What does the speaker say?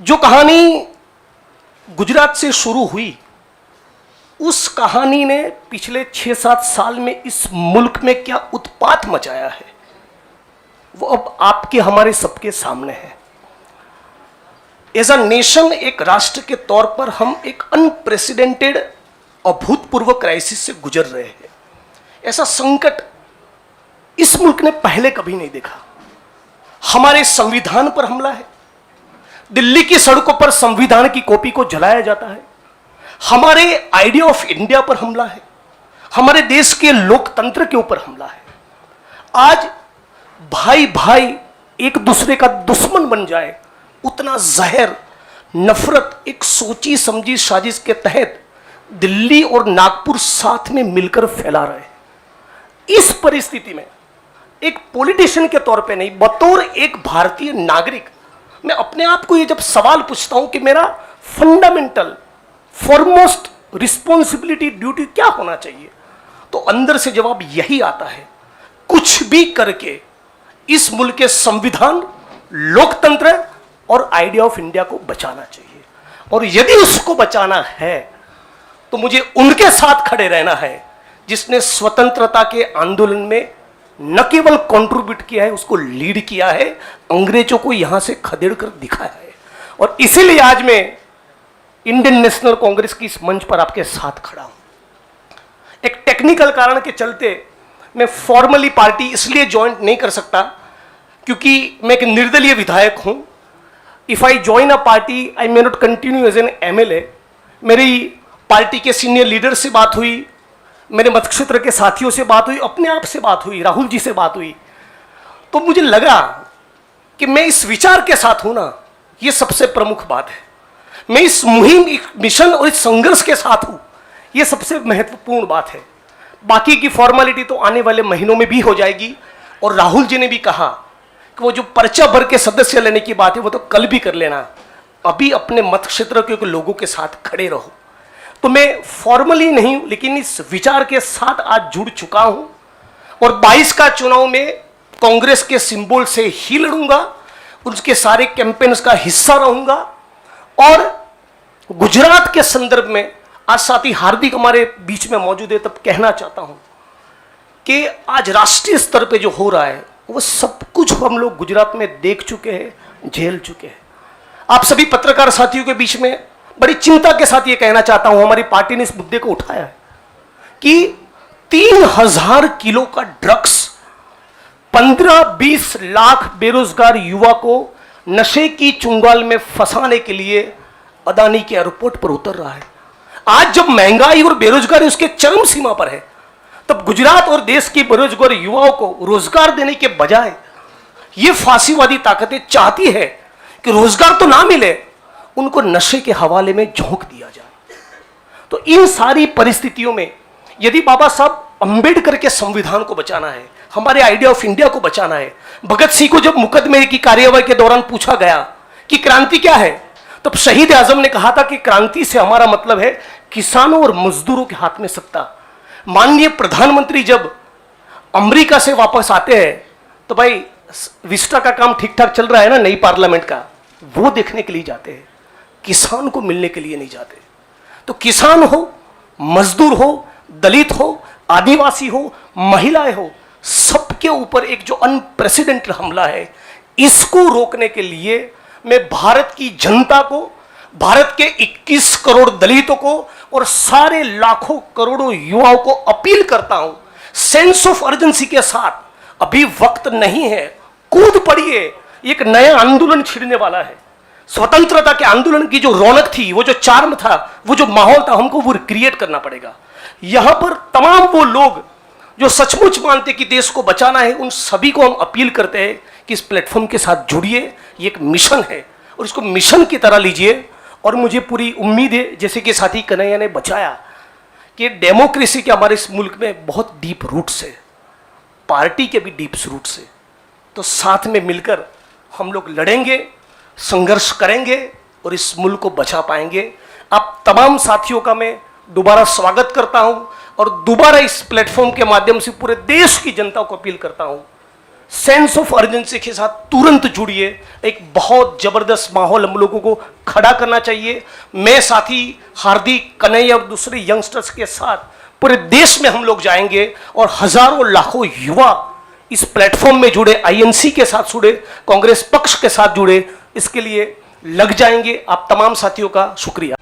जो कहानी गुजरात से शुरू हुई, उस कहानी ने पिछले 6-7 साल में इस मुल्क में क्या उत्पात मचाया है, वो अब आपके हमारे सबके सामने है। एज अ नेशन, एक राष्ट्र के तौर पर हम एक अनप्रेसिडेंटेड, अभूतपूर्व क्राइसिस से गुजर रहे हैं। ऐसा संकट इस मुल्क ने पहले कभी नहीं देखा। हमारे संविधान पर हमला है, दिल्ली की सड़कों पर संविधान की कॉपी को जलाया जाता है, हमारे आइडिया ऑफ इंडिया पर हमला है, हमारे देश के लोकतंत्र के ऊपर हमला है। आज भाई भाई एक दूसरे का दुश्मन बन जाए, उतना जहर, नफरत एक सोची समझी साजिश के तहत दिल्ली और नागपुर साथ में मिलकर फैला रहे हैं। इस परिस्थिति में एक पॉलिटिशियन के तौर पे नहीं, बतौर एक भारतीय नागरिक, मैं अपने आप को ये जब सवाल पूछता हूं कि मेरा फंडामेंटल फॉरमोस्ट रिस्पॉन्सिबिलिटी, ड्यूटी क्या होना चाहिए, तो अंदर से जवाब यही आता है, कुछ भी करके इस मुल्क के संविधान, लोकतंत्र और आइडिया ऑफ इंडिया को बचाना चाहिए। और यदि उसको बचाना है तो मुझे उनके साथ खड़े रहना है जिसने स्वतंत्रता के आंदोलन में न केवल कंट्रीब्यूट किया है, उसको लीड किया है, अंग्रेजों को यहां से खदेड़ कर दिखाया है। और इसीलिए आज मैं इंडियन नेशनल कांग्रेस की इस मंच पर आपके साथ खड़ा हूं। एक टेक्निकल कारण के चलते मैं फॉर्मली पार्टी इसलिए ज्वाइन नहीं कर सकता क्योंकि मैं एक निर्दलीय विधायक हूं। If I join a party, I may not continue as an MLA. मेरी पार्टी के सीनियर लीडर से बात हुई, मेरे मतक्षेत्र के साथियों से बात हुई, अपने आप से बात हुई, राहुल जी से बात हुई, तो मुझे लगा कि मैं इस विचार के साथ हूं ना, यह सबसे प्रमुख बात है। मैं इस मुहिम, मिशन और इस संघर्ष के साथ हूं, यह सबसे महत्वपूर्ण बात है। बाकी की फॉर्मेलिटी तो आने वाले महीनों में भी हो जाएगी। और राहुल जी ने भी कहा कि वो जो पर्चा भर के सदस्य लेने की बात है वो तो कल भी कर लेना, अभी अपने मत क्षेत्र के लोगों के साथ खड़े रहो। तो मैं फॉर्मली नहीं, लेकिन इस विचार के साथ आज जुड़ चुका हूं और 22 का चुनाव में कांग्रेस के सिंबल से ही लड़ूंगा, उसके सारे कैंपेन्स का हिस्सा रहूंगा। और गुजरात के संदर्भ में आज साथी हार्दिक हमारे बीच में मौजूद है, तब कहना चाहता हूं कि आज राष्ट्रीय स्तर पे जो हो रहा है वो सब कुछ हम लोग गुजरात में देख चुके हैं, झेल चुके हैं। आप सभी पत्रकार साथियों के बीच में बड़ी चिंता के साथ ये कहना चाहता हूं, हमारी पार्टी ने इस मुद्दे को उठाया है कि 3000 किलो का ड्रग्स 15-20 लाख बेरोजगार युवा को नशे की चुंगाल में फंसाने के लिए अदानी के एयरपोर्ट पर उतर रहा है। आज जब महंगाई और बेरोजगारी उसके चरम सीमा पर है, तब गुजरात और देश के बेरोजगार युवाओं को रोजगार देने के बजाय ये फांसीवादी ताकतें चाहती है कि रोजगार तो ना मिले, उनको नशे के हवाले में झोंक दिया जाए। तो इन सारी परिस्थितियों में यदि बाबा साहब अंबेडकर के संविधान को बचाना है, हमारे आइडिया ऑफ इंडिया को बचाना है, भगत सिंह को जब मुकदमे की कार्यवाही के दौरान पूछा गया कि क्रांति क्या है, तब शहीद आजम ने कहा था कि क्रांति से हमारा मतलब है किसानों और मजदूरों के हाथ में सत्ता। माननीय प्रधानमंत्री जब अमेरिका से वापस आते हैं तो भाई विस्टा का काम ठीक ठाक चल रहा है ना, नई पार्लियामेंट का, वो देखने के लिए जाते हैं, किसान को मिलने के लिए नहीं जाते। तो किसान हो, मजदूर हो, दलित हो, आदिवासी हो, महिलाएं हो, सबके ऊपर एक जो अनप्रेसिडेंटेड हमला है, इसको रोकने के लिए मैं भारत की जनता को, भारत के 21 करोड़ दलितों को और सारे लाखों करोड़ों युवाओं को अपील करता हूं, सेंस ऑफ अर्जेंसी के साथ, अभी वक्त नहीं है, कूद पड़िए, एक नया आंदोलन छिड़ने वाला है। स्वतंत्रता के आंदोलन की जो रौनक थी, वो जो चार्म था, वो जो माहौल था, हमको वो क्रिएट करना पड़ेगा। यहां पर तमाम वो लोग जो सचमुच मानते कि देश को बचाना है, उन सभी को हम अपील करते हैं कि इस प्लेटफॉर्म के साथ जुड़िए। ये एक मिशन है और इसको मिशन की तरह लीजिए। और मुझे पूरी उम्मीद है, जैसे कि साथी कन्हैया ने बचाया, कि डेमोक्रेसी के हमारे इस मुल्क में बहुत डीप रूट्स है, पार्टी के भी डीप रूट्स है। तो साथ में मिलकर हम लोग लड़ेंगे, संघर्ष करेंगे और इस मुल्क को बचा पाएंगे। आप तमाम साथियों का मैं दोबारा स्वागत करता हूं और दोबारा इस प्लेटफॉर्म के माध्यम से पूरे देश की जनता को अपील करता हूं सेंस ऑफ अर्जेंसी के साथ तुरंत जुड़िए। एक बहुत जबरदस्त माहौल हम लोगों को खड़ा करना चाहिए। मैं साथी हार्दिक, कन्हैया और दूसरे यंगस्टर्स के साथ पूरे देश में हम लोग जाएंगे और हजारों लाखों युवा इस प्लेटफॉर्म में जुड़े, आईएनसी के साथ जुड़े, कांग्रेस पक्ष के साथ जुड़े, इसके लिए लग जाएंगे। आप तमाम साथियों का शुक्रिया।